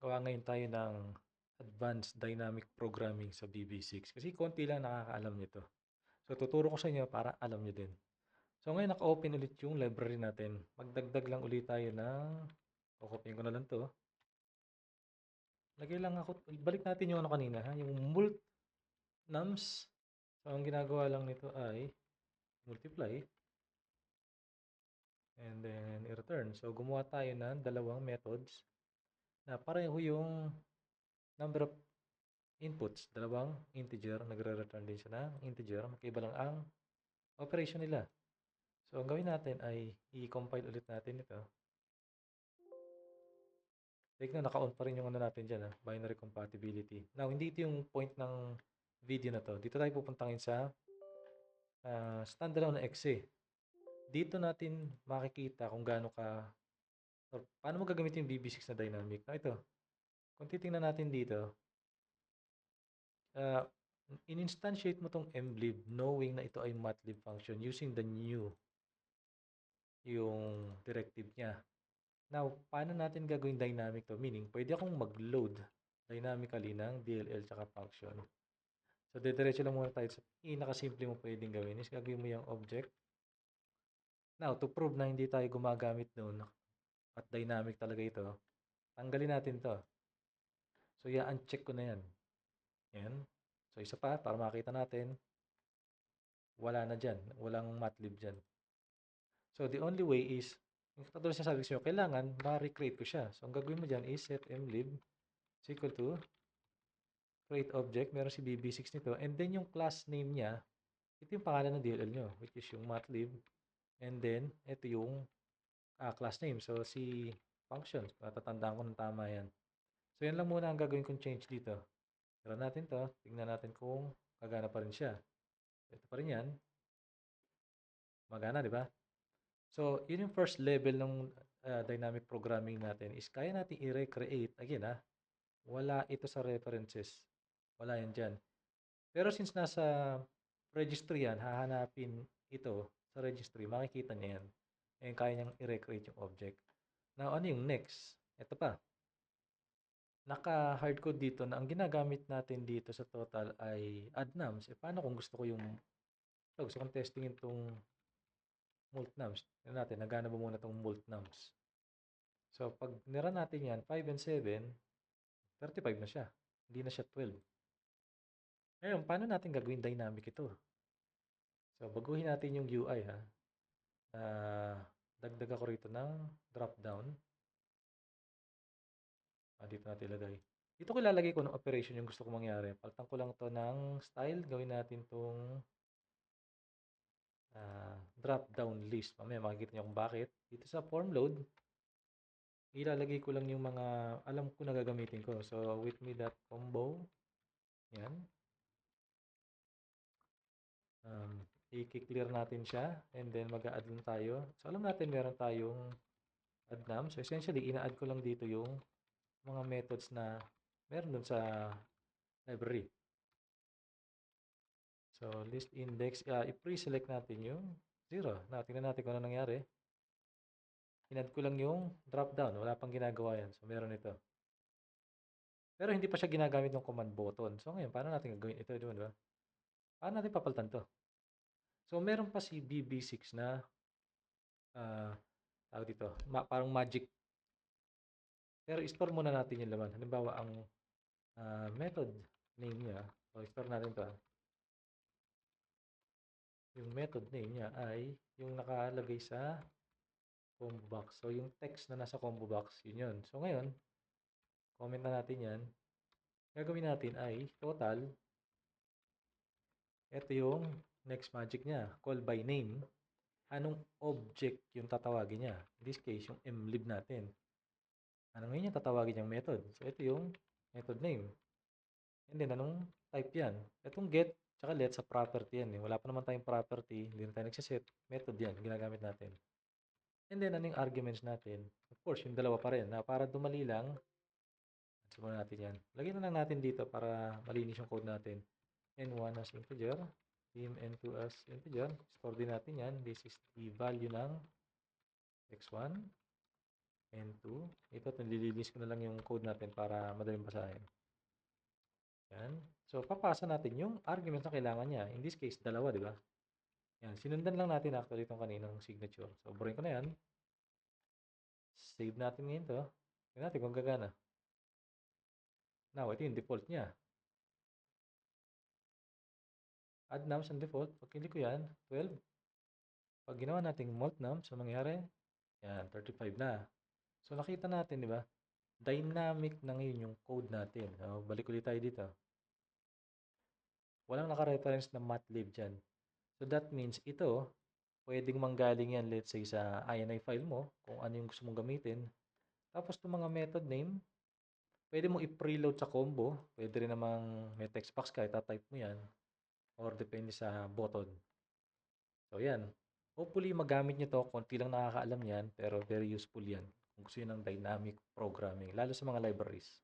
Gawa ngayon tayo ng Advanced Dynamic Programming sa VB6 kasi konti lang nakakaalam nito. So tuturo ko sa inyo para alam nyo din. So ngayon naka-open ulit yung library natin. Magdagdag lang ulit tayo ng kokopyahin ko na lang to. Lagay lang ako, balik natin yung ano kanina ha, yung mult nums. So ang ginagawa lang nito ay multiply and then i-return. So gumawa tayo ng dalawang methods na pareho yung number of inputs, dalawang integer, nagre-return din siya ng integer, magkaiba lang ang operation nila. So, ang gawin natin ay i-compile ulit natin ito. Tignan, naka-on pa rin yung ano natin dyan, binary compatibility. Now, hindi ito yung point ng video na to. Dito tayo pupunta ngayon sa standalone na exe. Dito natin makikita kung gaano ka, or paano mo gagamitin yung VB6 na dynamic. Now, ito, kung titingnan natin dito, uh, in-instantiate mo tong mlib knowing na ito ay matlib function using the new yung directive niya. Now, paano natin gagawin dynamic to? Meaning, pwede akong mag-load dynamically ng DLL tsaka function. So, diretso lang muna tayo sa pinakasimple mo pwedeng gawin is gagawin mo yung object. Now, to prove na hindi tayo gumagamit noon at dynamic talaga ito, tanggalin natin to. So, i-uncheck ko na yan. Yan. So, isa pa, para makita natin, wala na dyan. Walang matlib dyan. So, the only way is, yung katulad siya sabi ko sa'yo, kailangan ma-recreate ko siya. So, ang gagawin mo dyan is set mlib is equal to create object. Meron si BB6 nito. And then, yung class name niya, ito yung pangalan ng DLL nyo, which is yung matlib. And then, ito yung class name. So, si functions. Matatandaan ko ng tama yan. So, yan lang muna ang gagawin kong change dito. Pero natin to. Tingnan natin kung kagana pa rin siya. Ito pa rin yan. Magana, di ba? So, yun yung first level ng dynamic programming natin is kaya natin i-recreate. Again, wala ito sa references. Wala yan dyan. Pero since nasa registry yan, hahanapin ito sa registry, makikita niya yan. And kaya niyang i-recreate yung object. Now, ano yung next? Ito pa. Naka-hardcode dito na ang ginagamit natin dito sa total ay addnums. Paano kung gusto ko yung gusto kong testingin itong multnums? Tignan natin, nagana ba muna itong multnums? So, pag nira natin yan, 5 and 7, 35 na siya. Hindi na siya 12. Ngayon, paano natin gagawin dynamic ito? So, baguhin natin yung UI ha. Dagdag ako rito ng drop down. Dito natin ilagay. Dito ko ilalagay ko ng operation yung gusto ko mangyari. Palitan ko lang to ng style. Gawin natin tong drop down list. Mamaya makikita nyo kung bakit. Dito sa form load, ilalagay ko lang yung mga alam ko na gagamitin ko. So, with me.combo. Yan. I-clear natin siya. And then, mag-a-add lang tayo. So, alam natin meron tayong add num. So, essentially, ina-add ko lang dito yung mga methods na meron dun sa library. So, list index, i-pre-select natin yung 0. Now, tingnan natin kung ano nangyari. Inad ko lang yung drop down. Wala pang ginagawa yan. So, meron ito. Pero hindi pa siya ginagamit ng command button. So, ngayon, paano natin gagawin ito? Diba? Paano natin papalitan to? So, meron pa si BB6 na tawag dito, parang magic. Pero, store muna natin yung laman. Halimbawa, ang method name niya. So, store natin to. Yung method name niya ay yung nakalagay sa combo box. So, yung text na nasa combo box, yun yun. So, ngayon, comment na natin yan. Gagawin natin ay total. Ito yung next magic niya. Call by name. Anong object yung tatawagin niya? In this case, yung mlib natin. Anong yun yung tatawagin niyang method? So, ito yung method name. And then, anong type yan? Itong get, tsaka let sa property yan. Wala pa naman tayong property. Hindi na tayo nagsiset. Method yan. Ginagamit natin. And then, anong arguments natin? Of course, yung dalawa pa rin. Na para dumali lang, simulan natin yan. Lagyan na lang natin dito para malinis yung code natin. N1 as integer. Team N2 as integer. Store din natin yan. This is the value ng x1. N2. Ito, nililinis ko na lang yung code natin para madaling basahin. Yan. So, papasa natin yung arguments na kailangan niya. In this case, dalawa, di ba? Yan. Sinundan lang natin actually itong kaninang signature. So, burin ko na yan. Save natin ngayon to. Tignan natin kung gagana. Now, ito yung default niya. Add nums ang default. Pag click ko yan, 12. Pag ginawa natin mult nums, so mangyari, yan, 35 na. So, nakita natin, di ba? Dynamic na ngayon yung code natin. So, balik ulit tayo dito. Walang naka-reference na matlib dyan. So, that means ito, pwedeng manggaling yan, let's say, sa INI file mo, kung ano yung gusto mong gamitin. Tapos, itong mga method name, pwede mong i-preload sa combo. Pwede rin namang may text box ka, itatype mo yan. Or depende sa button. So, yan. Hopefully, magamit nyo to. Konti lang nakakaalam yan, pero very useful yan. Kung gusto yun ng dynamic programming, lalo sa mga libraries.